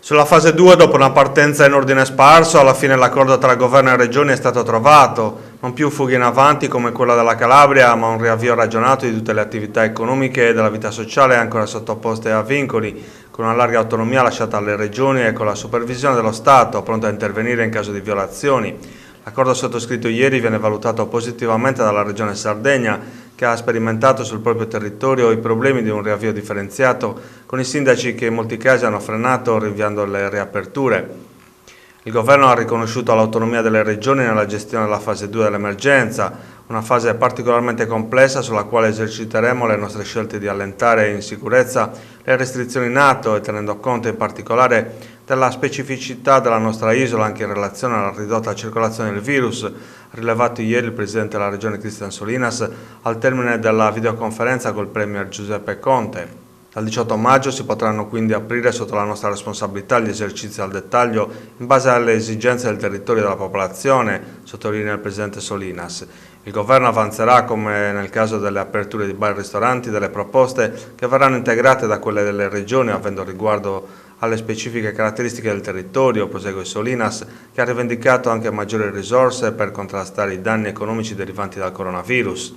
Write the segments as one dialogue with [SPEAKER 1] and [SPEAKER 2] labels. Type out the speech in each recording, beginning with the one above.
[SPEAKER 1] Sulla fase 2, dopo una partenza in ordine sparso, alla fine l'accordo tra governo e regioni è stato trovato, non più fughe in avanti come quella della Calabria, ma un riavvio ragionato di tutte le attività economiche e della vita sociale ancora sottoposte a vincoli, con una larga autonomia lasciata alle regioni e con la supervisione dello Stato, pronto a intervenire in caso di violazioni. L'accordo sottoscritto ieri viene valutato positivamente dalla Regione Sardegna, che ha sperimentato sul proprio territorio i problemi di un riavvio differenziato, con i sindaci che in molti casi hanno frenato rinviando le riaperture. Il governo ha riconosciuto l'autonomia delle regioni nella gestione della fase 2 dell'emergenza, una fase particolarmente complessa sulla quale eserciteremo le nostre scelte di allentare in sicurezza le restrizioni in atto e tenendo conto in particolare della specificità della nostra isola anche in relazione alla ridotta circolazione del virus, rilevato ieri il Presidente della Regione Cristian Solinas al termine della videoconferenza col Premier Giuseppe Conte. Dal 18 maggio si potranno quindi aprire sotto la nostra responsabilità gli esercizi al dettaglio in base alle esigenze del territorio e della popolazione, sottolinea il Presidente Solinas. Il Governo avanzerà, come nel caso delle aperture di bar e ristoranti, delle proposte che verranno integrate da quelle delle regioni avendo riguardo alle specifiche caratteristiche del territorio, prosegue Solinas, che ha rivendicato anche maggiori risorse per contrastare i danni economici derivanti dal coronavirus.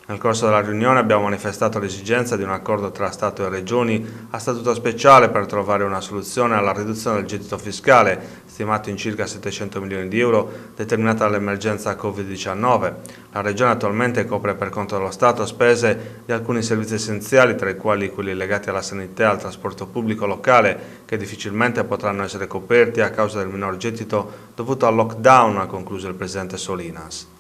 [SPEAKER 1] Nel corso della riunione abbiamo manifestato l'esigenza di un accordo tra Stato e Regioni a statuto speciale per trovare una soluzione alla riduzione del gettito fiscale, stimato in circa 700 milioni di euro, determinata dall'emergenza Covid-19. La Regione attualmente copre per conto dello Stato spese di alcuni servizi essenziali, tra i quali quelli legati alla sanità e al trasporto pubblico locale, che difficilmente potranno essere coperti a causa del minor gettito dovuto al lockdown, ha concluso il Presidente Solinas.